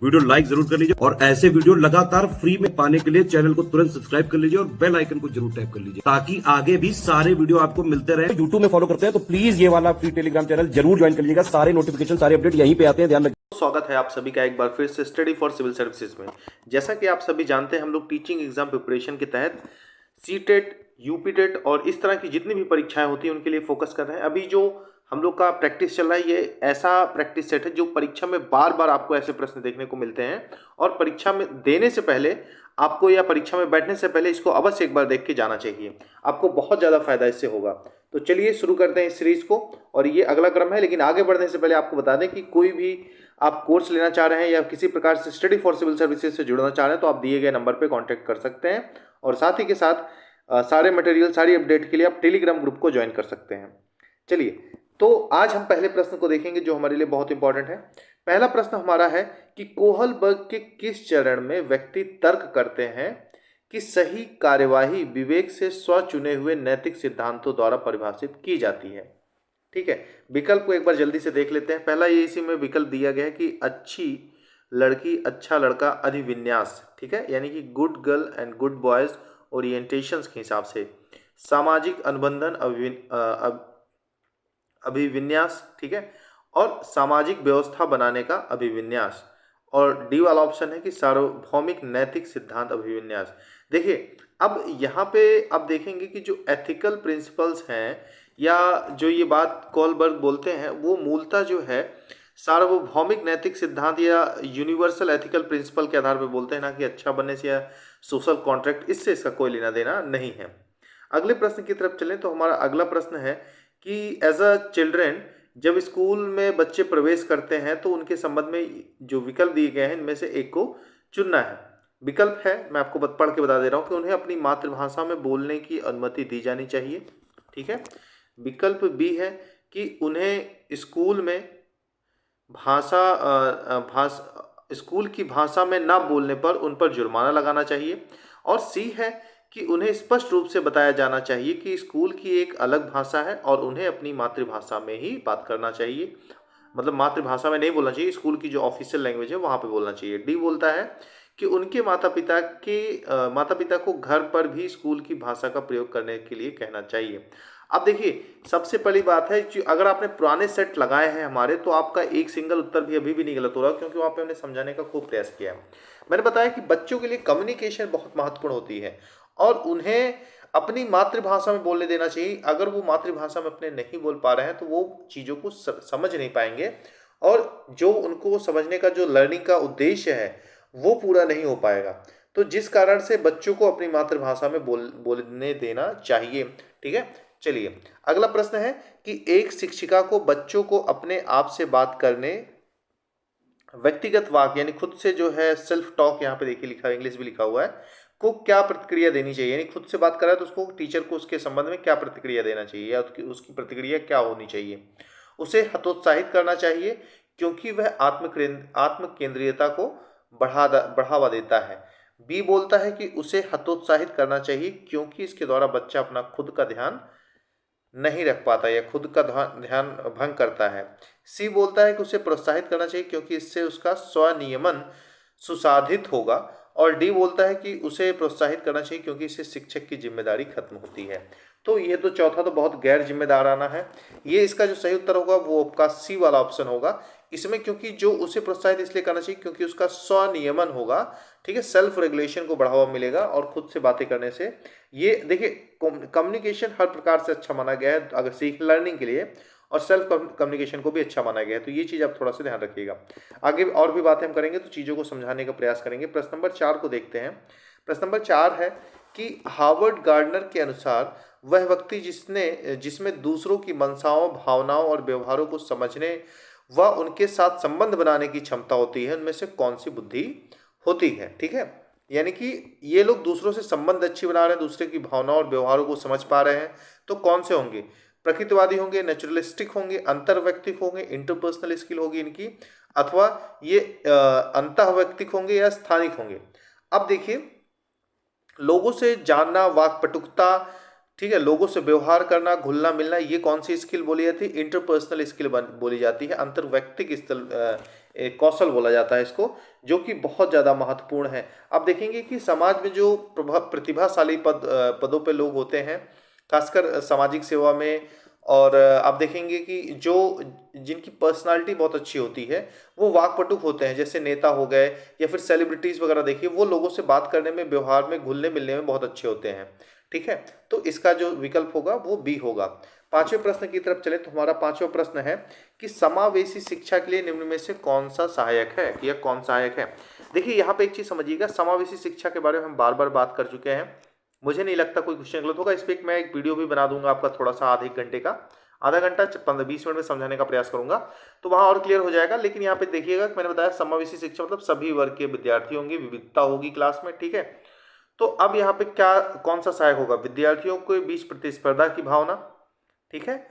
Video like जरूर कर लीजिए और ऐसे वीडियो लगातार फ्री में पाने के लिए चैनल को तुरंत सब्सक्राइब कर लीजिए और बेल आइकन को जरूर टैप कर लीजिए ताकि आगे भी सारे वीडियो आपको मिलते रहे। यूट्यूब में फॉलो करते हैं तो प्लीज ये वाला फ्री टेलीग्राम चैनल जरूर ज्वाइन कर लीजिएगा। सारे नोटिफिकेशन सारे अपडेट यहीं पे आते हैं, ध्यान रखिए। स्वागत है आप सभी का एक बार फिर से स्टडी फॉर सिविल सर्विसेज में। जैसा कि आप सभी जानते हैं, हम लोग टीचिंग एग्जाम प्रिपरेशन के तहत सीटेट, यूपीटेट और इस तरह की जितनी भी परीक्षाएं होती हैं उनके लिए फोकस कर रहे हैं। अभी जो हम लोग का प्रैक्टिस चल रहा है, ये ऐसा प्रैक्टिस सेट है जो परीक्षा में बार बार आपको ऐसे प्रश्न देखने को मिलते हैं और परीक्षा में देने से पहले आपको या परीक्षा में बैठने से पहले इसको अवश्य एक बार देख के जाना चाहिए। आपको बहुत ज़्यादा फायदा इससे होगा। तो चलिए शुरू करते हैं इस सीरीज को, और ये अगला क्रम है। लेकिन आगे बढ़ने से पहले आपको बता दें कि कोई भी आप कोर्स लेना चाह रहे हैं या किसी प्रकार से स्टडी फॉर सिविल सर्विसेज से जुड़ना चाह रहे हैं तो आप दिए गए नंबर पर कॉन्टैक्ट कर सकते हैं। और साथ ही के साथ सारे मटेरियल, सारी अपडेट के लिए आप टेलीग्राम ग्रुप को ज्वाइन कर सकते हैं। चलिए, तो आज हम पहले प्रश्न को देखेंगे जो हमारे लिए बहुत इंपॉर्टेंट है। पहला प्रश्न हमारा है कि कोहलबर्ग के किस चरण में व्यक्ति तर्क करते हैं कि सही कार्यवाही विवेक से स्व चुने हुए नैतिक सिद्धांतों द्वारा परिभाषित की जाती है। ठीक है, विकल्प को एक बार जल्दी से देख लेते हैं। पहला ये इसी में विकल्प दिया गया है कि अच्छी लड़की अच्छा लड़का अधिविन्यास, ठीक है, यानी कि good girl and good boys orientations के हिसाब से, सामाजिक अनुबंधन अभिविन्यास, ठीक है, और सामाजिक व्यवस्था बनाने का अभिविन्यास। और डी वाला ऑप्शन है कि सार्वभौमिक नैतिक सिद्धांत अभिविन्यास। देखिए, अब यहाँ पे आप देखेंगे कि जो एथिकल प्रिंसिपल्स हैं या जो ये बात कोहलबर्ग बोलते हैं वो मूलतः जो है सार्वभौमिक नैतिक सिद्धांत या यूनिवर्सल एथिकल प्रिंसिपल के आधार पर बोलते हैं, ना कि अच्छा बनने से या सोशल कॉन्ट्रैक्ट, इससे इसका कोई लेना देना नहीं है। अगले प्रश्न की तरफ चलें तो हमारा अगला प्रश्न है कि एज अ चिल्ड्रेन जब स्कूल में बच्चे प्रवेश करते हैं तो उनके संबंध में जो विकल्प दिए गए हैं इनमें से एक को चुनना है। विकल्प है, मैं आपको पढ़ के बता दे रहा हूँ कि उन्हें अपनी मातृभाषा में बोलने की अनुमति दी जानी चाहिए। ठीक है, विकल्प बी है कि उन्हें स्कूल में स्कूल की भाषा में ना बोलने पर उन पर जुर्माना लगाना चाहिए। और सी है कि उन्हें स्पष्ट रूप से बताया जाना चाहिए कि स्कूल की एक अलग भाषा है और उन्हें अपनी मातृभाषा में ही बात करना चाहिए, मतलब मातृभाषा में नहीं बोलना चाहिए, स्कूल की जो ऑफिशियल लैंग्वेज है वहाँ पे बोलना चाहिए। डी बोलता है कि उनके माता पिता को घर पर भी स्कूल की भाषा का प्रयोग करने के लिए कहना चाहिए। अब देखिए, सबसे पहली बात है कि अगर आपने पुराने सेट लगाए हैं हमारे तो आपका एक सिंगल उत्तर भी अभी भी नहीं गलत हो रहा, क्योंकि वहाँ पे हमने समझाने का खूब प्रयास किया है। मैंने बताया कि बच्चों के लिए कम्युनिकेशन बहुत महत्वपूर्ण होती है और उन्हें अपनी मातृभाषा में बोलने देना चाहिए। अगर वो मातृभाषा में अपने नहीं बोल पा रहे हैं तो वो चीज़ों को समझ नहीं पाएंगे और जो उनको समझने का जो लर्निंग का उद्देश्य है वो पूरा नहीं हो पाएगा। तो जिस कारण से बच्चों को अपनी मातृभाषा में बोलने देना चाहिए। ठीक है, चलिए अगला प्रश्न है कि एक शिक्षिका को बच्चों को अपने आप से बात करने, व्यक्तिगत वाक्य यानी खुद से जो है सेल्फ टॉक, यहाँ पे देखिए लिखा है, इंग्लिश भी लिखा हुआ है, को क्या प्रतिक्रिया देनी चाहिए। यानी खुद से बात कर रहा है तो उसको टीचर को उसके संबंध में क्या प्रतिक्रिया देना चाहिए या उसकी प्रतिक्रिया क्या होनी चाहिए। उसे हतोत्साहित करना चाहिए क्योंकि वह आत्म केंद्रीयता को बढ़ावा देता है। बी बोलता है कि उसे हतोत्साहित करना चाहिए क्योंकि इसके द्वारा बच्चा अपना खुद का ध्यान नहीं रख पाता या खुद का ध्यान भंग करता है। सी बोलता है कि उसे प्रोत्साहित करना चाहिए क्योंकि इससे उसका स्वनियमन सुसाधित होगा। और डी बोलता है कि उसे प्रोत्साहित करना चाहिए क्योंकि इससे शिक्षक की जिम्मेदारी खत्म होती है। तो ये तो चौथा तो बहुत गैर जिम्मेदाराना है। ये इसका जो सही उत्तर होगा वो आपका सी वाला ऑप्शन होगा इसमें, क्योंकि जो उसे प्रोत्साहित इसलिए करना चाहिए क्योंकि उसका स्वनियमन होगा। ठीक है, सेल्फ रेगुलेशन को बढ़ावा मिलेगा और खुद से बातें करने से। ये देखिए, कम्युनिकेशन हर प्रकार से अच्छा माना गया है अगर लर्निंग के लिए, और सेल्फ कम्युनिकेशन को भी अच्छा माना गया है। तो ये चीज़ आप थोड़ा सा ध्यान रखिएगा। आगे और भी बातें हम करेंगे तो चीज़ों को समझाने का प्रयास करेंगे। प्रश्न नंबर 4 को देखते हैं। प्रश्न नंबर 4 है कि हार्वर्ड गार्डनर के अनुसार वह व्यक्ति जिसमें दूसरों की मंशाओं, भावनाओं और व्यवहारों को समझने व उनके साथ संबंध बनाने की क्षमता होती है, उनमें से कौन सी बुद्धि होती है। ठीक है, यानी कि ये लोग दूसरों से संबंध अच्छी बना रहे हैं, दूसरे की भावनाओं और व्यवहारों को समझ पा रहे हैं, तो कौन से होंगे? प्रकृतिवादी होंगे, नेचुरलिस्टिक होंगे, अंतर्वैयक्तिक होंगे, इंटरपर्सनल स्किल होगी इनकी, अथवा ये अंतःवैयक्तिक होंगे या स्थानिक होंगे। अब देखिए, लोगों से जानना, वाक्पटुकता, ठीक है, लोगों से व्यवहार करना, घुलना मिलना, ये कौन सी स्किल बोली जाती है? इंटरपर्सनल स्किल बोली जाती है। अंतर्वैयक्तिक एक कौशल बोला जाता है इसको, जो कि बहुत ज़्यादा महत्वपूर्ण है। आप देखेंगे कि समाज में जो प्रतिभाशाली पदों पे लोग होते हैं, खासकर सामाजिक सेवा में, और आप देखेंगे कि जो जिनकी पर्सनालिटी बहुत अच्छी होती है वो वाकपटुक होते हैं, जैसे नेता हो गए या फिर सेलिब्रिटीज़ वगैरह, देखिए वो लोगों से बात करने में, व्यवहार में, घुलने मिलने में बहुत अच्छे होते हैं। ठीक है, तो इसका जो विकल्प होगा वो बी होगा। पांचवें प्रश्न की तरफ चले तो हमारा पांचवा प्रश्न है कि समावेशी शिक्षा के लिए निम्न में से कौन सा सहायक है, या कौन सहायक है। देखिए यहाँ पे एक चीज समझिएगा, समावेशी शिक्षा के बारे में हम बार बार बात कर चुके हैं, मुझे नहीं लगता कोई क्वेश्चन गलत होगा। इस पर मैं एक वीडियो भी बना दूंगा आपका, थोड़ा सा आधे एक घंटे का, आधा घंटा 15-20 मिनट में समझाने का प्रयास करूंगा, तो वहां और क्लियर हो जाएगा। लेकिन यहाँ पे देखिएगा, मैंने बताया समावेशी शिक्षा मतलब सभी वर्ग के विद्यार्थी होंगे, विविधता होगी क्लास में। ठीक है, तो अब यहाँ पे क्या, कौन सा सहायक होगा, विद्यार्थियों के बीच प्रतिस्पर्धा की भावना। ठीक है,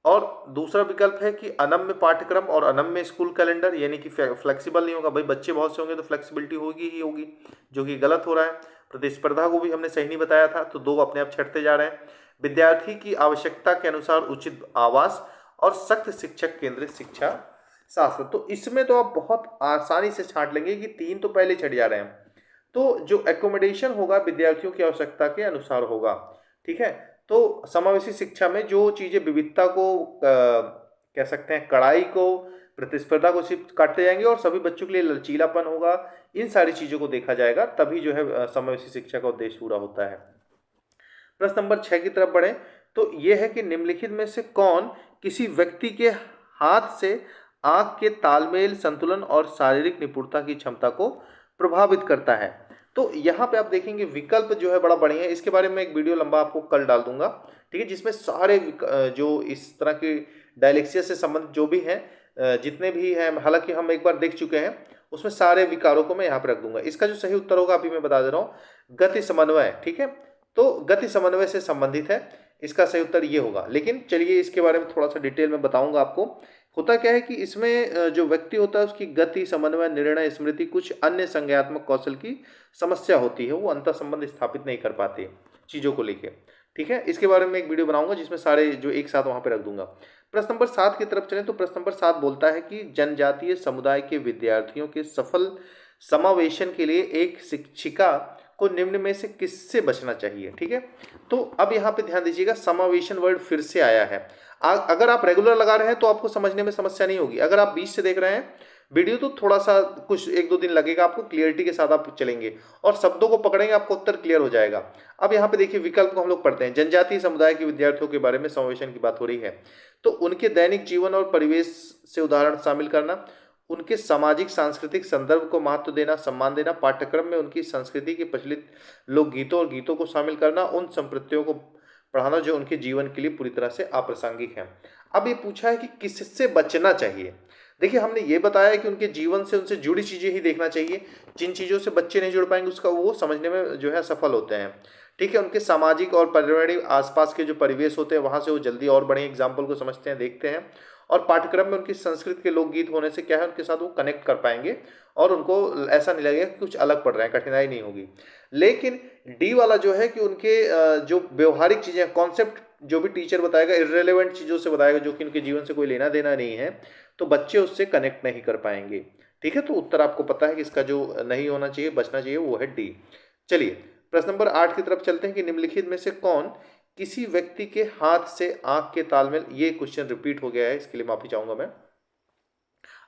और दूसरा विकल्प है कि अनम्य पाठ्यक्रम और अनम्य स्कूल कैलेंडर, यानी कि फ्लेक्सिबल नहीं होगा। भाई बच्चे बहुत से होंगे तो फ्लेक्सिबिलिटी होगी ही होगी, जो कि गलत हो रहा है। प्रतिस्पर्धा को भी हमने सही नहीं बताया था, तो दो अपने आप छटते जा रहे हैं। विद्यार्थी की आवश्यकता के अनुसार उचित आवास और सख्त शिक्षक केंद्रित शिक्षा शास्त्र। तो इसमें तो आप बहुत आसानी से छांट लेंगे कि तीन तो पहले छट जा रहे हैं। तो जो एकोमोडेशन होगा विद्यार्थियों की आवश्यकता के अनुसार होगा। ठीक है, तो समावेशी शिक्षा में जो चीज़ें विविधता को कह सकते हैं, कड़ाई को, प्रतिस्पर्धा को सिर्फ काटते जाएंगे और सभी बच्चों के लिए लचीलापन होगा, इन सारी चीज़ों को देखा जाएगा, तभी जो है समावेशी शिक्षा का उद्देश्य पूरा होता है। प्रश्न नंबर 6 की तरफ बढ़े तो यह है कि निम्नलिखित में से कौन किसी व्यक्ति के हाथ से आंख के तालमेल, संतुलन और शारीरिक निपुणता की क्षमता को प्रभावित करता है। तो यहाँ पे आप देखेंगे विकल्प जो है बड़ा बढ़िया है, इसके बारे में एक वीडियो लंबा आपको कल डाल दूंगा। ठीक है, जिसमें सारे जो इस तरह की डायलेक्सिया से संबंधित जो भी हैं, जितने भी हैं, हालांकि हम एक बार देख चुके हैं, उसमें सारे विकारों को मैं यहाँ पे रख दूंगा। इसका जो सही उत्तर होगा अभी मैं बता दे रहा हूँ, गति समन्वय। ठीक है, तो गति समन्वय से संबंधित है, इसका सही उत्तर ये होगा। लेकिन चलिए इसके बारे में थोड़ा सा डिटेल में बताऊंगा आपको। होता क्या है कि इसमें जो व्यक्ति होता है उसकी गति, समन्वय, निर्णय, स्मृति, कुछ अन्य संज्ञानात्मक कौशल की समस्या होती है, वो अंतर संबंध स्थापित नहीं कर पाते चीज़ों को लेके। ठीक है, इसके बारे में एक वीडियो बनाऊंगा जिसमें सारे जो एक साथ वहां पे रख दूंगा। प्रश्न नंबर 7 की तरफ चलें तो प्रश्न नंबर 7 बोलता है कि जनजातीय समुदाय के विद्यार्थियों के सफल समावेशन के लिए एक शिक्षिका को निम्न में से किससे बचना चाहिए। ठीक है, तो अब यहाँ पे ध्यान दीजिएगा, समावेशन वर्ड फिर से आया है। अगर आप रेगुलर लगा रहे हैं तो आपको समझने में समस्या नहीं होगी। अगर आप बीच से देख रहे हैं वीडियो तो थोड़ा सा कुछ 1-2 दिन लगेगा, आपको क्लियरिटी के साथ आप चलेंगे और शब्दों को पकड़ेंगे, आपको उत्तर क्लियर हो जाएगा। अब यहाँ पे देखिए विकल्प को हम लोग पढ़ते हैं। जनजातीय समुदाय के विद्यार्थियों के बारे में समावेशन की बात हो रही है, तो उनके दैनिक जीवन और परिवेश से उदाहरण शामिल करना, उनके सामाजिक सांस्कृतिक संदर्भ को महत्व देना, सम्मान देना, पाठ्यक्रम में उनकी संस्कृति के प्रचलित लोकगीतों और गीतों को शामिल करना, उन संप्रदायों को पढ़ाना जो उनके जीवन के लिए पूरी तरह से अप्रासंगिक है। अब ये पूछा है कि किससे बचना चाहिए। देखिए हमने ये बताया कि उनके जीवन से, उनसे जुड़ी चीज़ें ही देखना चाहिए, जिन चीज़ों से बच्चे नहीं जुड़ पाएंगे उसका वो समझने में जो है सफल होते हैं। ठीक है, उनके सामाजिक और पर्यावरणीय आसपास के जो परिवेश होते हैं वहाँ से वो जल्दी और बड़े एग्जाम्पल को समझते हैं, देखते हैं, और पाठ्यक्रम में उनकी संस्कृत के लोकगीत होने से क्या है, उनके साथ वो कनेक्ट कर पाएंगे और उनको ऐसा नहीं लगेगा कि कुछ अलग पढ़ रहे हैं, कठिनाई नहीं होगी। लेकिन डी वाला जो है कि उनके जो व्यवहारिक चीज़ें, कॉन्सेप्ट जो भी टीचर बताएगा इररिलेवेंट चीज़ों से बताएगा जो कि उनके जीवन से कोई लेना देना नहीं है, तो बच्चे उससे कनेक्ट नहीं कर पाएंगे। ठीक है, तो उत्तर आपको पता है कि इसका जो नहीं होना चाहिए, बचना चाहिए, वो है डी। चलिए प्रश्न नंबर 8 की तरफ चलते हैं कि निम्नलिखित में से कौन किसी व्यक्ति के हाथ से आंख के तालमेल, ये क्वेश्चन रिपीट हो गया है, इसके लिए माफी चाहूंगा मैं।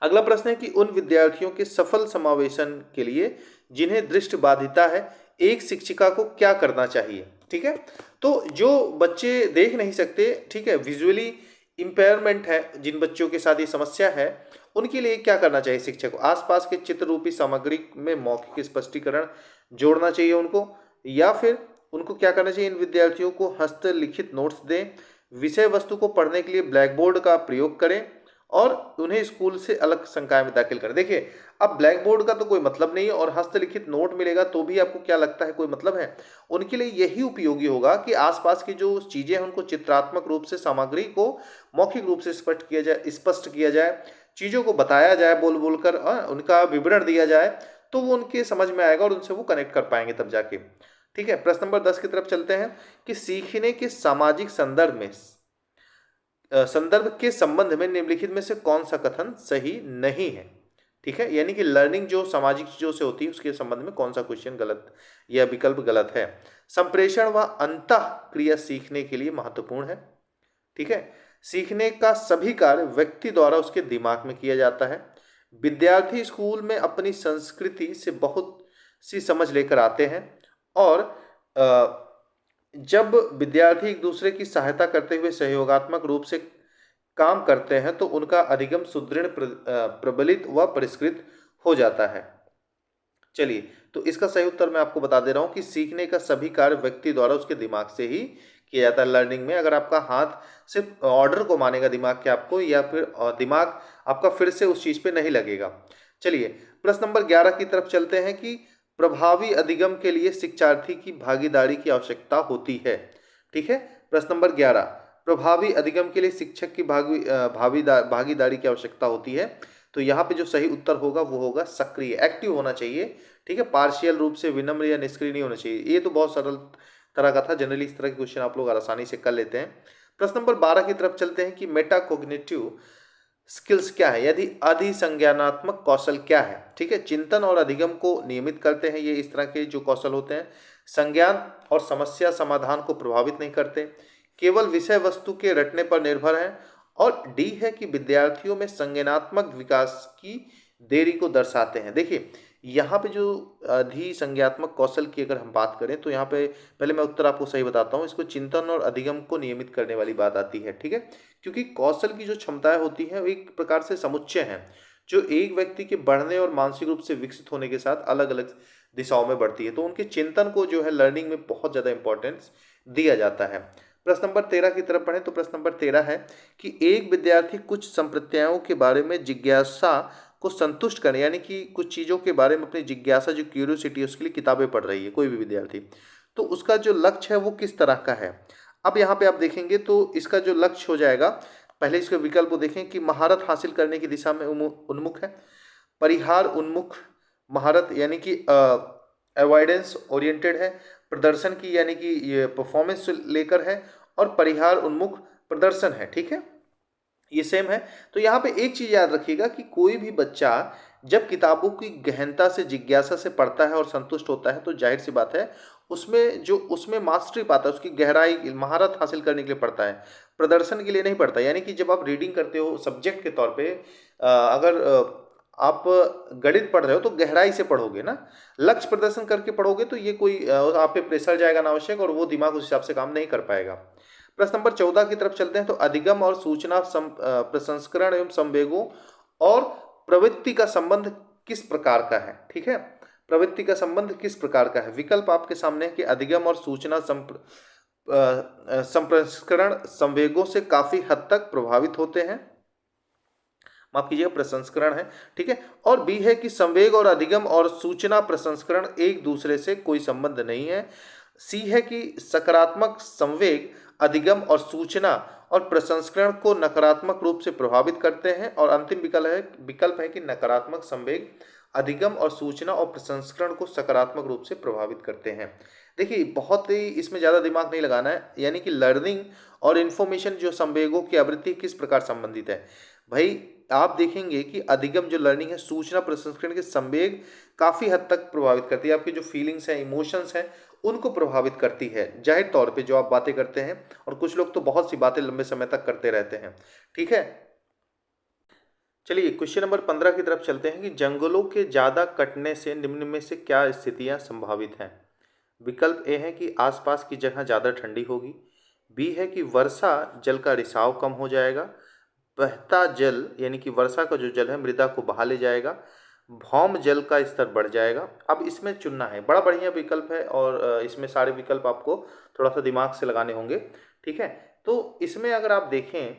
अगला प्रश्न है कि उन विद्यार्थियों के सफल समावेशन के लिए जिन्हें दृष्टि बाधिता है, एक शिक्षिका को क्या करना चाहिए। ठीक है, तो जो बच्चे देख नहीं सकते, ठीक है, विजुअली इम्पेयरमेंट है, जिन बच्चों के साथ ये समस्या है, उनके लिए क्या करना चाहिए शिक्षक को। आसपास के चित्र रूपी सामग्री में मौखिक स्पष्टीकरण जोड़ना चाहिए उनको, या फिर उनको क्या करना चाहिए, इन विद्यार्थियों को हस्तलिखित नोट्स दें, विषय वस्तु को पढ़ने के लिए ब्लैक बोर्ड का प्रयोग करें और उन्हें स्कूल से अलग संकाय में दाखिल करें। देखिए अब ब्लैक बोर्ड का तो कोई मतलब नहीं है और हस्तलिखित नोट मिलेगा तो भी आपको क्या लगता है कोई मतलब है। उनके लिए यही उपयोगी होगा कि आसपास की जो चीजें हैं उनको चित्रात्मक रूप से, सामग्री को मौखिक रूप से स्पष्ट किया जाए, चीजों को बताया जाए, बोल बोल कर उनका विवरण दिया जाए, तो वो उनके समझ में आएगा और उनसे वो कनेक्ट कर पाएंगे तब जाके। ठीक है, प्रश्न नंबर 10 की तरफ चलते हैं कि सीखने के सामाजिक संदर्भ के संबंध में निम्नलिखित में से कौन सा कथन सही नहीं है। ठीक है, यानी कि लर्निंग जो सामाजिक चीजों से होती है उसके संबंध में कौन सा क्वेश्चन गलत या विकल्प गलत है। संप्रेषण व अंतः क्रिया सीखने के लिए महत्वपूर्ण है। ठीक है, सीखने का सभी कार्य व्यक्ति द्वारा उसके दिमाग में किया जाता है। विद्यार्थी स्कूल में अपनी संस्कृति से बहुत सी समझ लेकर आते हैं और जब विद्यार्थी एक दूसरे की सहायता करते हुए सहयोगात्मक रूप से काम करते हैं तो उनका अधिगम सुदृढ़, प्रबलित व परिष्कृत हो जाता है। चलिए, तो इसका सही उत्तर मैं आपको बता दे रहा हूं कि सीखने का सभी कार्य व्यक्ति द्वारा उसके दिमाग से ही किया जाता है। लर्निंग में अगर आपका हाथ सिर्फ ऑर्डर को मानेगा दिमाग के आपको, या फिर दिमाग आपका फिर से उस चीज पे नहीं लगेगा। चलिए, प्रश्न नंबर 11 की तरफ चलते हैं कि प्रभावी अधिगम के लिए शिक्षार्थी की भागीदारी की आवश्यकता होती है। ठीक है, प्रश्न नंबर 11, प्रभावी अधिगम के लिए शिक्षक की भागीदारी की आवश्यकता होती है। तो यहाँ पे जो सही उत्तर होगा वो होगा सक्रिय, एक्टिव होना चाहिए। ठीक है, पार्शियल रूप से विनम्र या निष्क्रिय नहीं होना चाहिए। ये तो बहुत सरल तरह का था, जनरली इस तरह के क्वेश्चन आप लोग आसानी से कर लेते हैं। प्रश्न नंबर 12 की तरफ चलते हैं कि मेटाकोग्निटिव स्किल्स क्या है, यदि अधिसंज्ञानात्मक कौशल क्या है। ठीक है, चिंतन और अधिगम को नियमित करते हैं। ये इस तरह के जो कौशल होते हैं संज्ञान और समस्या समाधान को प्रभावित नहीं करते, केवल विषय वस्तु के रटने पर निर्भर हैं। और डी है कि विद्यार्थियों में संज्ञानात्मक विकास की देरी को दर्शाते हैं। देखिए, यहाँ पे जो अधिसंज्ञात्मक कौशल की अगर हम बात करें तो यहाँ पे पहले मैं उत्तर आपको सही बताता हूँ। इसको चिंतन और अधिगम को नियमित करने वाली बात आती है। ठीक है, क्योंकि कौशल की जो क्षमताएं होती हैं वो एक प्रकार से समुच्चय हैं जो एक व्यक्ति के बढ़ने और मानसिक रूप से विकसित होने के साथ अलग अलग दिशाओं में बढ़ती है। तो उनके चिंतन को जो है लर्निंग में बहुत ज़्यादा इंपॉर्टेंस दिया जाता है। प्रश्न नंबर 13 की तरफ पढ़ें तो प्रश्न नंबर 13 है कि एक विद्यार्थी कुछ संप्रत्यायों के बारे में जिज्ञासा को संतुष्ट करने, यानी कि कुछ चीज़ों के बारे में अपनी जिज्ञासा, जो क्यूरियोसिटी है, उसके लिए किताबें पढ़ रही है कोई भी विद्यार्थी, तो उसका जो लक्ष्य है वो किस तरह का है। अब यहाँ पे आप देखेंगे तो इसका जो लक्ष्य हो जाएगा, पहले इसके विकल्प को देखें कि महारत हासिल करने की दिशा में उन्मुख है, परिहार उन्मुख महारत यानी कि अवॉइडेंस ओरिएंटेड है, प्रदर्शन की यानी कि ये परफॉर्मेंस लेकर है, और परिहार उन्मुख प्रदर्शन है। ठीक है, ये सेम है। तो यहाँ पे एक चीज याद रखिएगा कि कोई भी बच्चा जब किताबों की गहनता से, जिज्ञासा से पढ़ता है और संतुष्ट होता है तो जाहिर सी बात है उसमें मास्टरी पाता है, उसकी गहराई, महारत हासिल करने के लिए पढ़ता है, प्रदर्शन के लिए नहीं पढ़ता। यानी कि जब आप रीडिंग करते हो सब्जेक्ट के तौर पे, अगर आप गणित पढ़ रहे हो तो गहराई से पढ़ोगे ना, लक्ष्य प्रदर्शन करके पढ़ोगे तो ये कोई आप पे प्रेशर जाएगा ना आवश्यक, और वो दिमाग उस हिसाब से काम नहीं कर पाएगा। प्रश्न नंबर 14 की तरफ चलते हैं तो अधिगम और सूचना प्रसंस्करण एवं संवेगों और प्रवृत्ति का संबंध किस प्रकार का है। ठीक है, प्रवृत्ति का संबंध किस प्रकार का है। विकल्प आपके सामने है कि अधिगम और सूचना संप्रसंस्करण संवेगों से काफी हद तक प्रभावित होते हैं, माफ कीजिएगा प्रसंस्करण है। ठीक है, और बी है कि संवेग और अधिगम और सूचना प्रसंस्करण एक दूसरे से कोई संबंध नहीं है। सी है कि सकारात्मक संवेग अधिगम और सूचना और प्रसंस्करण को नकारात्मक रूप से प्रभावित करते हैं, और अंतिम विकल्प है कि नकारात्मक संवेग अधिगम और सूचना और प्रसंस्करण को सकारात्मक रूप से प्रभावित करते हैं। देखिए, बहुत ही इसमें ज़्यादा दिमाग नहीं लगाना है, यानी कि लर्निंग और इन्फॉर्मेशन जो संवेगों की आवृत्ति किस प्रकार संबंधित है। भाई आप देखेंगे कि अधिगम जो लर्निंग है, सूचना प्रसंस्करण के संवेग काफ़ी हद तक प्रभावित करती है, आपकी जो फीलिंग्स हैं, इमोशंस हैं, उनको प्रभावित करती है जाहिर तौर पे जो आप बातें करते हैं, और कुछ लोग तो बहुत सी बातें लंबे समय तक करते रहते हैं। ठीक है, चलिए क्वेश्चन नंबर 15 की तरफ चलते हैं कि जंगलों के ज़्यादा कटने से निम्न में से क्या स्थितियां संभावित हैं। विकल्प ए है कि आसपास की जगह ज़्यादा ठंडी होगी, बी है कि वर्षा जल का रिसाव कम हो जाएगा, बहता जल यानी कि वर्षा का जो जल है मृदा को बहा ले जाएगा, भौम जल का स्तर बढ़ जाएगा। अब इसमें चुनना है, बड़ा बढ़िया विकल्प है, और इसमें सारे विकल्प आपको थोड़ा सा दिमाग से लगाने होंगे। ठीक है, तो इसमें अगर आप देखें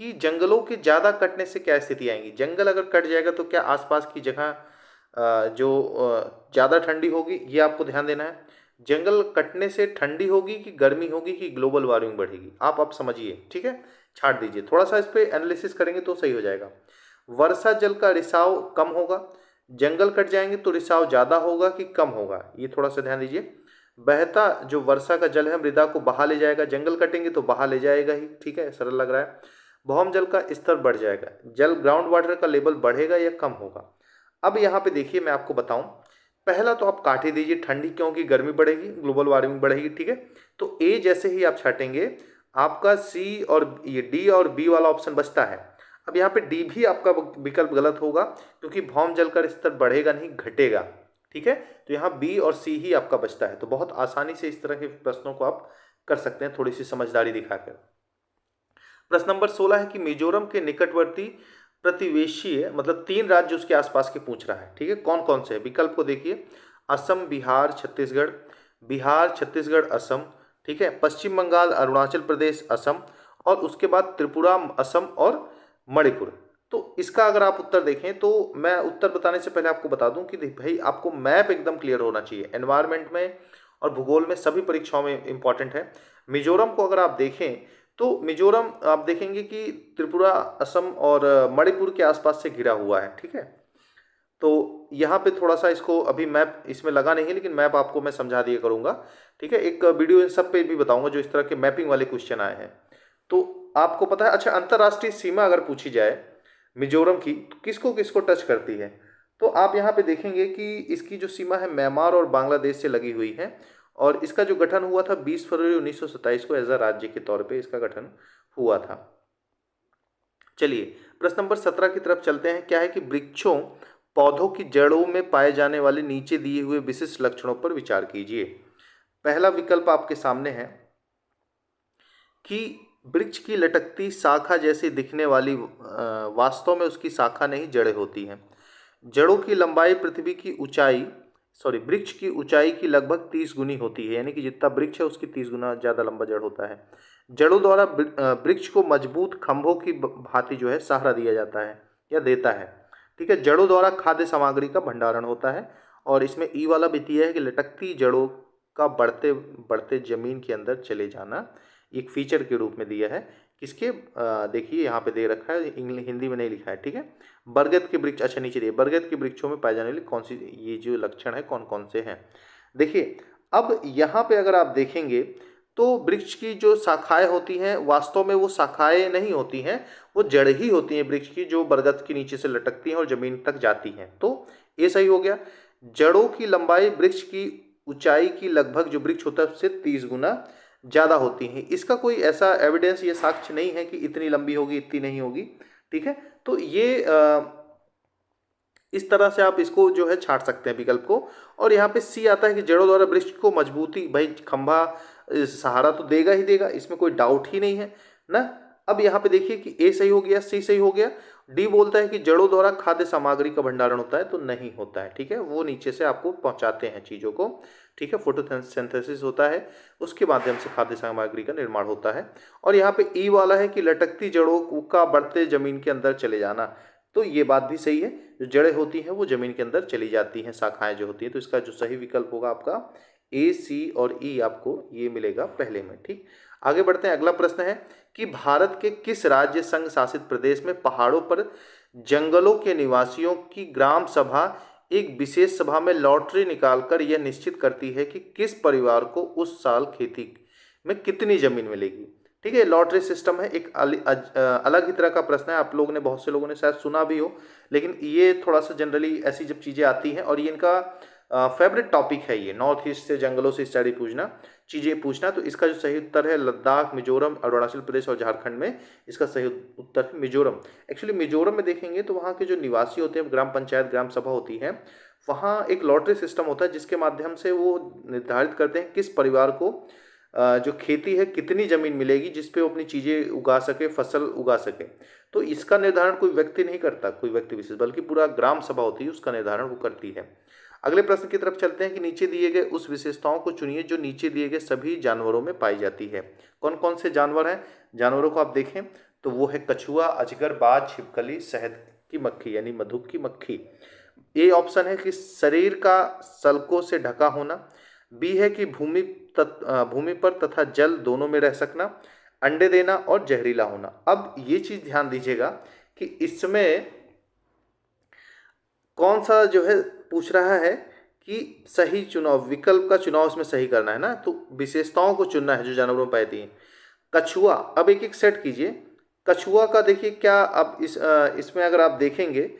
कि जंगलों के ज़्यादा कटने से क्या स्थिति आएंगी। जंगल अगर कट जाएगा तो क्या आसपास की जगह जो ज़्यादा ठंडी होगी, ये आपको ध्यान देना है। जंगल कटने से ठंडी होगी कि गर्मी होगी कि ग्लोबल वार्मिंग बढ़ेगी, आप समझिए। ठीक है, छाट दीजिए, थोड़ा सा इस पर एनालिसिस करेंगे तो सही हो जाएगा। वर्षा जल का रिसाव कम होगा, जंगल कट जाएंगे तो रिसाव ज़्यादा होगा कि कम होगा, ये थोड़ा सा ध्यान दीजिए। बहता जो वर्षा का जल है मृदा को बहा ले जाएगा, जंगल कटेंगे तो बहा ले जाएगा ही। ठीक है, सरल लग रहा है। भौम जल का स्तर बढ़ जाएगा, जल ग्राउंड वाटर का लेवल बढ़ेगा या कम होगा। अब यहाँ पे देखिए मैं आपको बताऊं, पहला तो आप काट ही दीजिए ठंडी, क्योंकि गर्मी बढ़ेगी, ग्लोबल वार्मिंग बढ़ेगी, ठीक है। तो ए जैसे ही आप छाटेंगे, आपका सी और ये डी और बी वाला ऑप्शन बचता है। अब यहाँ पे डी भी आपका विकल्प गलत होगा, क्योंकि भौम जल का स्तर बढ़ेगा नहीं, घटेगा, ठीक है। तो यहाँ बी और सी ही आपका बचता है। तो बहुत आसानी से इस तरह के प्रश्नों को आप कर सकते हैं, थोड़ी सी समझदारी दिखाकर। प्रश्न नंबर 16 है कि मिजोरम के निकटवर्ती प्रतिवेशी मतलब 3 राज्य उसके आसपास के पूछ रहा है, ठीक है। कौन कौन से है? विकल्प को देखिए, असम, बिहार, छत्तीसगढ़, बिहार, छत्तीसगढ़, असम, ठीक है। पश्चिम बंगाल, अरुणाचल प्रदेश, असम, और उसके बाद त्रिपुरा, असम और मणिपुर। तो इसका अगर आप उत्तर देखें, तो मैं उत्तर बताने से पहले आपको बता दूं कि भाई आपको मैप एकदम क्लियर होना चाहिए। एनवायरनमेंट में और भूगोल में सभी परीक्षाओं में इंपॉर्टेंट है। मिजोरम को अगर आप देखें तो मिजोरम आप देखेंगे कि त्रिपुरा, असम और मणिपुर के आसपास से घिरा हुआ है, ठीक है। तो यहाँ पे थोड़ा सा इसको अभी मैप इसमें लगा नहीं है, लेकिन मैप आपको मैं समझा दिया करूँगा, ठीक है। एक वीडियो इन सब पे भी बताऊंगा जो इस तरह के मैपिंग वाले क्वेश्चन आए हैं। तो आपको पता है, अच्छा, अंतर्राष्ट्रीय सीमा अगर पूछी जाए मिजोरम की, तो किसको किसको टच करती है? तो आप यहाँ पे देखेंगे कि इसकी जो सीमा है म्यांमार और बांग्लादेश से लगी हुई है, और इसका जो गठन हुआ था 20 फरवरी 1927 को एज अ राज्य के तौर पे इसका गठन हुआ था। चलिए प्रश्न नंबर 17 की तरफ चलते हैं। क्या है कि वृक्षों, पौधों की जड़ों में पाए जाने वाले नीचे दिए हुए विशिष्ट लक्षणों पर विचार कीजिए। पहला विकल्प आपके सामने है कि वृक्ष की लटकती शाखा जैसी दिखने वाली वास्तव में उसकी शाखा नहीं, जड़ें होती हैं। जड़ों की लंबाई पृथ्वी की ऊंचाई, वृक्ष की ऊंचाई की लगभग 30 गुनी होती है, यानी कि जितना वृक्ष है उसकी 30 गुना ज़्यादा लंबा जड़ होता है। जड़ों द्वारा वृक्ष को मजबूत खंभों की भांति जो है सहारा दिया जाता है या देता है, ठीक है। जड़ों द्वारा खाद्य सामग्री का भंडारण होता है। और इसमें ई वाला भी दिया है कि लटकती जड़ों का बढ़ते बढ़ते जमीन के अंदर चले जाना एक फीचर के रूप में दिया है। किसके? देखिए यहाँ पे दे रखा है, हिंदी में नहीं लिखा है, ठीक है। बरगद के वृक्ष, अच्छा नीचे दिए, बरगद के वृक्षों में पाए जाने वाली कौन सी, ये जो लक्षण है कौन कौन से हैं। देखिए अब यहाँ पे अगर आप देखेंगे तो वृक्ष की जो शाखाएं होती हैं वास्तव में वो शाखाएं नहीं होती हैं, वो जड़ ही होती हैं वृक्ष की, जो बरगद के नीचे से लटकती हैं और जमीन तक जाती हैं। तो ये सही हो गया। जड़ों की लंबाई वृक्ष की ऊंचाई की लगभग, जो वृक्ष होता है उससे 30 गुना ज़्यादा होती हैं। इसका कोई ऐसा एविडेंस, ये साक्ष्य नहीं है कि इतनी लंबी होगी इतनी नहीं होगी, ठीक है। तो ये इस तरह से आप इसको जो है छाट सकते हैं विकल्प को। और यहाँ पे सी आता है कि जड़ों द्वारा वृक्ष को मजबूती, भाई खंभा सहारा तो देगा ही देगा, इसमें कोई डाउट ही नहीं है ना। अब यहाँ पे देखिए कि ए सही हो गया, सी सही हो गया। डी बोलता है कि जड़ों द्वारा खाद्य सामग्री का भंडारण होता है, तो नहीं होता है, ठीक है। वो नीचे से आपको पहुंचाते हैं चीज़ों को, ठीक है। फोटोसिंथेसिस होता है, उसके माध्यम से खाद्य सामग्री का निर्माण होता है। और यहाँ पे ई वाला है कि लटकती जड़ों का बढ़ते जमीन के अंदर चले जाना, तो ये बात भी सही है। जो जड़ें होती हैं वो जमीन के अंदर चली जाती हैं, शाखाएं जो होती हैं। तो इसका जो सही विकल्प होगा आपका ए, सी और ई, आपको ये मिलेगा पहले में, ठीक। आगे बढ़ते हैं। अगला प्रश्न है कि भारत के किस राज्य संघ शासित प्रदेश में पहाड़ों पर जंगलों के निवासियों की ग्राम सभा एक विशेष सभा में लॉटरी निकालकर यह निश्चित करती है कि किस परिवार को उस साल खेती में कितनी जमीन मिलेगी, ठीक है। लॉटरी सिस्टम है, एक अलग ही तरह का प्रश्न है। आप लोगों ने, बहुत से लोगों ने शायद सुना भी हो, लेकिन ये थोड़ा सा जनरली ऐसी जब चीज़ें आती हैं, और ये इनका फेवरेट टॉपिक है, ये नॉर्थ ईस्ट से जंगलों से स्टडी पूछना, चीज़ें पूछना। तो इसका जो सही उत्तर है लद्दाख, मिजोरम, अरुणाचल प्रदेश और झारखंड में इसका सही उत्तर है मिजोरम। एक्चुअली मिजोरम में देखेंगे तो वहाँ के जो निवासी होते हैं, ग्राम पंचायत, ग्राम सभा होती है, वहाँ एक लॉटरी सिस्टम होता है जिसके माध्यम से वो निर्धारित करते हैं किस परिवार को जो खेती है कितनी ज़मीन मिलेगी जिस पे वो अपनी चीज़ें उगा सके, फसल उगा सके। तो इसका निर्धारण कोई व्यक्ति नहीं करता, कोई व्यक्ति विशेष, बल्कि पूरा ग्राम सभा होती है, उसका निर्धारण वो करती है। अगले प्रश्न की तरफ चलते हैं कि नीचे दिए गए उस विशेषताओं को चुनिए जो नीचे दिए गए सभी जानवरों में पाई जाती है। कौन कौन से जानवर हैं? जानवरों को आप देखें तो वो है कछुआ, अजगर, बाज, छिपकली, शहद की मक्खी यानी मधुप की मक्खी। ए ऑप्शन है कि शरीर का सल्कों से ढका होना। बी है कि भूमि पर तथा जल दोनों में रह सकना, अंडे देना और जहरीला होना। अब ये चीज ध्यान दीजिएगा कि इसमें कौन सा जो है पूछ रहा है कि सही चुनाव, विकल्प का चुनाव इसमें सही करना है ना। तो विशेषताओं को चुनना है जो जानवरों में पाई हैं। कछुआ, अब एक एक सेट कीजिए। कछुआ का देखिए क्या, अब इसमें अगर आप देखेंगे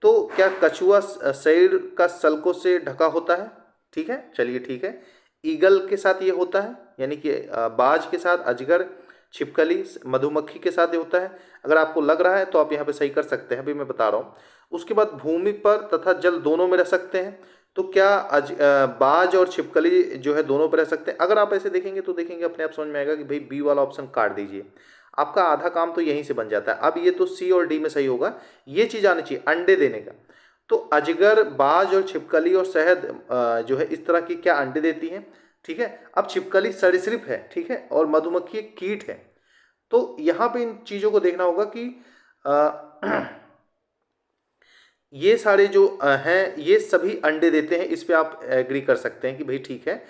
तो क्या कछुआ शरीर का सल्कों से ढका होता है? ठीक है, चलिए ठीक है। ईगल के साथ ये होता है, यानी कि बाज के साथ, अजगर, छिपकली, मधुमक्खी के साथ ये होता है। अगर आपको लग रहा है तो आप यहाँ पे सही कर सकते हैं, अभी मैं बता रहा हूँ। उसके बाद भूमि पर तथा जल दोनों में रह सकते हैं। तो क्या बाज और छिपकली जो है दोनों पर रह सकते हैं? अगर आप ऐसे देखेंगे तो देखेंगे अपने आप समझ में आएगा कि भाई बी वाला ऑप्शन काट दीजिए, आपका आधा काम तो यहीं से बन जाता है। अब ये तो सी और डी में सही होगा। ये चीज़ आनी चाहिए अंडे देने का। तो अजगर, बाज और छिपकली और शहद जो है इस तरह की क्या अंडे देती हैं? ठीक है। अब छिपकली सरीसृप है, ठीक है, और मधुमक्खी एक कीट है। तो यहाँ पे इन चीज़ों को देखना होगा कि ये सारे जो हैं ये सभी अंडे देते हैं। इस पे आप एग्री कर सकते हैं कि भाई ठीक है,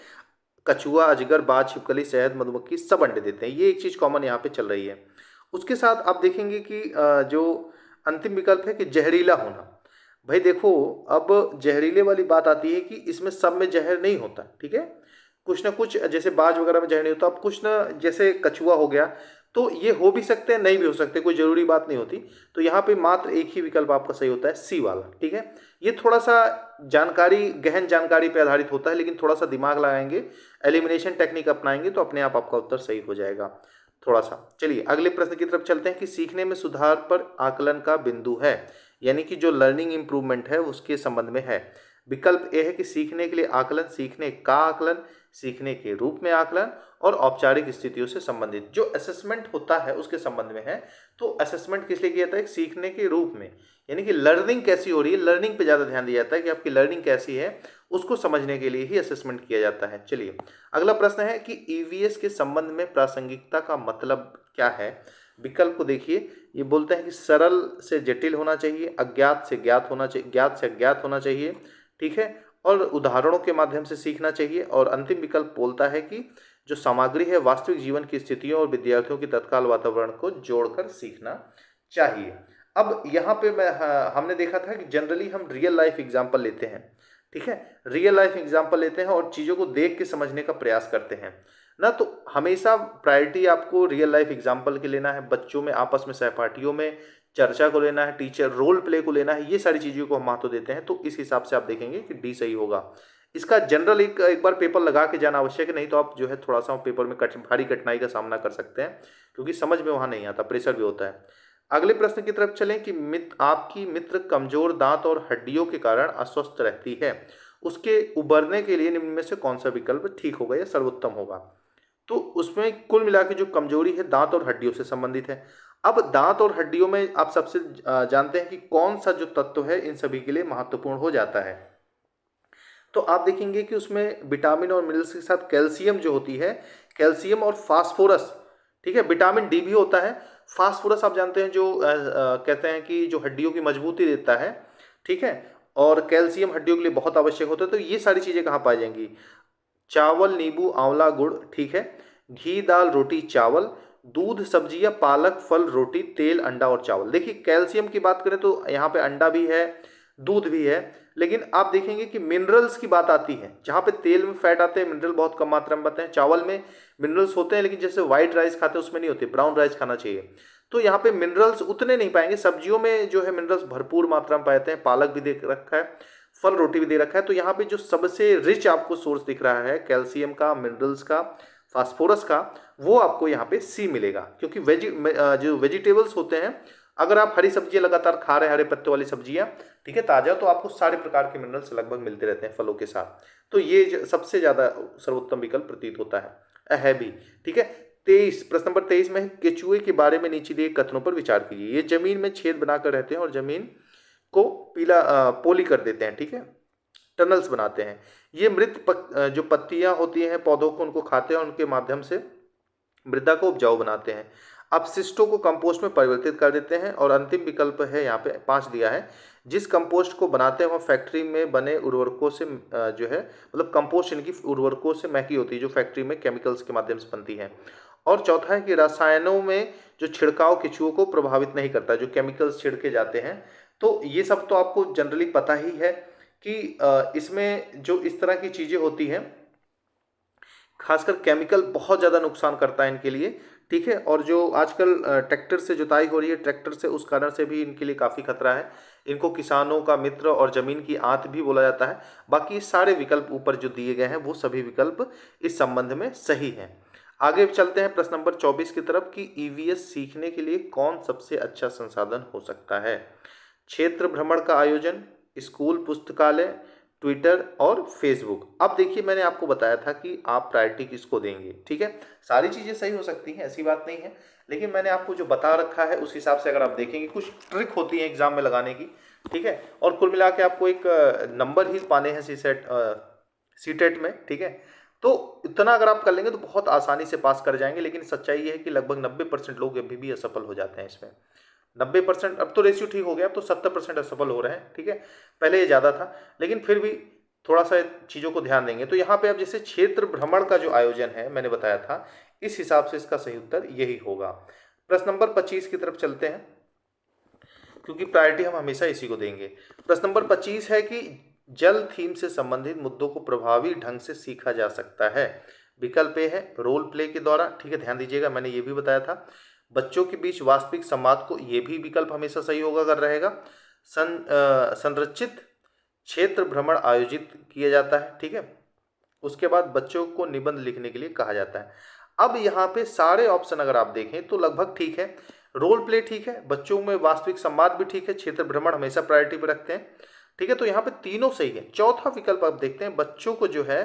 कछुआ, अजगर, बाज, छिपकली, शहद, मधुमक्खी सब अंडे देते हैं। ये एक चीज़ कॉमन यहाँ पे चल रही है। उसके साथ आप देखेंगे कि जो अंतिम विकल्प है कि जहरीला होना। भाई देखो, अब जहरीले वाली बात आती है कि इसमें सब में जहर नहीं होता, ठीक है। कुछ ना कुछ, जैसे बाज वगैरह में जहर नहीं होता। अब कुछ ना, जैसे कछुआ हो गया, तो ये हो भी सकते हैं, नहीं भी हो सकते, कोई जरूरी बात नहीं होती। तो यहाँ पे मात्र एक ही विकल्प आपका सही होता है, सी वाला, ठीक है। ये थोड़ा सा जानकारी, गहन जानकारी पे आधारित होता है, लेकिन थोड़ा सा दिमाग लगाएंगे, एलिमिनेशन टेक्निक अपनाएंगे तो अपने आप आपका उत्तर सही हो जाएगा थोड़ा सा। चलिए अगले प्रश्न की तरफ चलते हैं कि सीखने में सुधार पर आकलन का बिंदु है, यानी कि जो लर्निंग इंप्रूवमेंट है उसके संबंध में है। विकल्प ए है कि सीखने के लिए आकलन, सीखने का आकलन, सीखने के रूप में आकलन और औपचारिक स्थितियों से संबंधित। जो असेसमेंट होता है उसके संबंध में है। तो असेसमेंट किस लिए किया जाता है? सीखने के रूप में, यानी कि लर्निंग कैसी हो रही है, लर्निंग पे ज़्यादा ध्यान दिया जाता है कि आपकी लर्निंग कैसी है, उसको समझने के लिए ही असेसमेंट किया जाता है। चलिए अगला प्रश्न है कि ईवीएस के संबंध में प्रासंगिकता का मतलब क्या है? विकल्प को देखिए, ये बोलते हैं कि सरल से जटिल होना चाहिए, अज्ञात से ज्ञात होना चाहिए, ज्ञात से अज्ञात होना चाहिए, ठीक है, और उदाहरणों के माध्यम से सीखना चाहिए। और अंतिम विकल्प बोलता है कि जो सामग्री है वास्तविक जीवन की स्थितियों और विद्यार्थियों की तत्काल वातावरण को जोड़कर सीखना चाहिए। अब यहाँ पे हमने देखा था कि जनरली हम रियल लाइफ एग्जाम्पल लेते हैं, ठीक है, रियल लाइफ एग्जाम्पल लेते हैं और चीज़ों को देख के समझने का प्रयास करते हैं ना। तो हमेशा प्रायोरिटी आपको रियल लाइफ एग्जाम्पल के लेना है, बच्चों में आपस में सहपाठियों में चर्चा को लेना है, टीचर रोल प्ले को लेना है, ये सारी चीज़ों को हम महत्व देते हैं। तो इस हिसाब से आप देखेंगे कि डी सही होगा। इसका जनरल एक बार पेपर लगा के जाना आवश्यक है, नहीं तो आप जो है थोड़ा सा पेपर में भारी कठिनाई का सामना कर सकते हैं, क्योंकि समझ में वहाँ नहीं आता, प्रेशर भी होता है। अगले प्रश्न की तरफ चलें कि आपकी मित्र कमजोर दांत और हड्डियों के कारण अस्वस्थ रहती है, उसके उबरने के लिए निम्न में से कौन सा विकल्प ठीक होगा या सर्वोत्तम होगा? तो उसमें कुल मिला के जो कमजोरी है दांत और हड्डियों से संबंधित है। अब दांत और हड्डियों में आप सबसे जानते हैं कि कौन सा जो तत्व है इन सभी के लिए महत्वपूर्ण हो जाता है। तो आप देखेंगे कि उसमें विटामिन और मिनरल्स के साथ कैल्शियम जो होती है, कैल्शियम और फास्फोरस, ठीक है, विटामिन डी भी होता है। फास्फोरस आप जानते हैं जो कहते हैं कि जो हड्डियों की मजबूती देता है, ठीक है, और कैल्शियम हड्डियों के लिए बहुत आवश्यक होता है। तो ये सारी चीज़ें कहाँ पाई जाएंगी? चावल, नींबू, आंवला, गुड़, ठीक है, घी, दाल, रोटी, चावल, दूध, सब्जियां, पालक, फल, रोटी, तेल, अंडा और चावल। देखिए कैल्शियम की बात करें तो यहाँ पे अंडा भी है, दूध भी है, लेकिन आप देखेंगे कि मिनरल्स की बात आती है, जहाँ पे तेल में फैट आते हैं, मिनरल बहुत कम मात्रा में बनते हैं। चावल में मिनरल्स होते हैं, लेकिन जैसे व्हाइट राइस खाते हैं उसमें नहीं होते, ब्राउन राइस खाना चाहिए। तो यहाँ पे मिनरल्स उतने नहीं पाएंगे। सब्जियों में जो है मिनरल्स भरपूर मात्रा में पाते हैं, पालक भी दे रखा है, फल, रोटी भी दे रखा है। तो यहाँ पे जो सबसे रिच आपको सोर्स दिख रहा है कैल्शियम का, मिनरल्स का, फास्फोरस का, वो आपको यहाँ पे सी मिलेगा। क्योंकि जो वेजिटेबल्स होते हैं, अगर आप हरी सब्जियां लगातार खा रहे हैं, हरे पत्ते वाली सब्जियां, ठीक है, ताजा, तो आपको सारे प्रकार के मिनरल्स लगभग मिलते रहते हैं फलों के साथ। तो ये सबसे ज्यादा सर्वोत्तम विकल्प प्रतीत होता है भी, ठीक है। 23 प्रश्न नंबर 23 में केचुए के बारे में नीचे दिए कथनों पर विचार कीजिए। ये जमीन में छेद बनाकर रहते हैं और जमीन को पोली कर देते हैं, ठीक है, टनल्स बनाते हैं। ये जो पत्तियां होती हैं पौधों को, उनको खाते हैं और उनके माध्यम से मृदा को उपजाऊ बनाते हैं। अपशिष्टों को कंपोस्ट में परिवर्तित कर देते हैं। और अंतिम विकल्प है यहाँ पे 5 दिया है, जिस कंपोस्ट को बनाते हैं वो फैक्ट्री में बने उर्वरकों से जो है, मतलब कंपोस्ट इनकी उर्वरकों से महकी होती है जो फैक्ट्री में केमिकल्स के माध्यम से बनती है। और चौथा है कि रसायनों में जो छिड़काव केचुओं को प्रभावित नहीं करता, जो केमिकल्स छिड़के जाते हैं। तो ये सब तो आपको जनरली पता ही है कि इसमें जो इस तरह की चीज़ें होती हैं, खासकर केमिकल बहुत ज़्यादा नुकसान करता है इनके लिए, ठीक है। और जो आजकल ट्रैक्टर से जुताई हो रही है, ट्रैक्टर से, उस कारण से भी इनके लिए काफ़ी खतरा है। इनको किसानों का मित्र और ज़मीन की आंत भी बोला जाता है। बाकी सारे विकल्प ऊपर जो दिए गए हैं वो सभी विकल्प इस संबंध में सही हैं। आगे चलते हैं प्रश्न नंबर 24 की तरफ कि ईवीएस सीखने के लिए कौन सबसे अच्छा संसाधन हो सकता है। क्षेत्र भ्रमण का आयोजन, स्कूल पुस्तकालय, ट्विटर और फेसबुक। अब देखिए, मैंने आपको बताया था कि आप प्रायोरिटी किसको देंगे। ठीक है, सारी चीज़ें सही हो सकती हैं, ऐसी बात नहीं है, लेकिन मैंने आपको जो बता रखा है उस हिसाब से अगर आप देखेंगे, कुछ ट्रिक होती है एग्जाम में लगाने की। ठीक है, और कुल मिला के आपको एक नंबर ही पाने हैं सीटेट में। ठीक है, तो इतना अगर आप कर लेंगे तो बहुत आसानी से पास कर जाएंगे। लेकिन सच्चाई ये है कि लगभग 90% लोग अभी भी असफल हो जाते हैं इसमें। 90%, अब तो रेशियो ठीक हो गया, अब तो 70% असफल हो रहे हैं। ठीक है, पहले ये ज़्यादा था, लेकिन फिर भी थोड़ा सा चीज़ों को ध्यान देंगे। तो यहाँ पे अब जैसे क्षेत्र भ्रमण का जो आयोजन है, मैंने बताया था, इस हिसाब से इसका सही उत्तर यही होगा। प्रश्न नंबर 25 की तरफ चलते हैं, क्योंकि प्रायोरिटी हम हमेशा इसी को देंगे। प्रश्न नंबर 25 है कि जल थीम से संबंधित मुद्दों को प्रभावी ढंग से सीखा जा सकता है। विकल्प ए है रोल प्ले के द्वारा। ठीक है, ध्यान दीजिएगा, मैंने ये भी बताया था। बच्चों के बीच वास्तविक संवाद को, ये भी विकल्प हमेशा सही होगा अगर रहेगा। संरचित क्षेत्र भ्रमण आयोजित किया जाता है। ठीक है, उसके बाद बच्चों को निबंध लिखने के लिए कहा जाता है। अब यहाँ पे सारे ऑप्शन अगर आप देखें तो लगभग ठीक है। रोल प्ले ठीक है, बच्चों में वास्तविक संवाद भी ठीक है, क्षेत्र भ्रमण हमेशा प्रायोरिटी पे रखते हैं। ठीक है, तो यहाँ पे तीनों सही है। चौथा विकल्प आप देखते हैं, बच्चों को जो है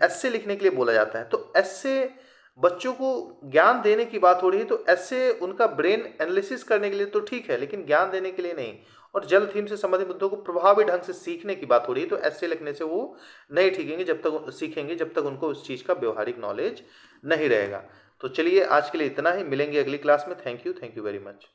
एस्से लिखने के लिए बोला जाता है। तो एस्से, बच्चों को ज्ञान देने की बात हो रही है, तो एस्से उनका ब्रेन एनालिसिस करने के लिए तो ठीक है, लेकिन ज्ञान देने के लिए नहीं। और जल थीम से संबंधित मुद्दों को प्रभावी ढंग से सीखने की बात हो रही है, तो एस्से लिखने से वो नहीं सीखेंगे जब तक उनको उस चीज़ का व्यवहारिक नॉलेज नहीं रहेगा। तो चलिए, आज के लिए इतना ही, मिलेंगे अगली क्लास में। Thank you very much.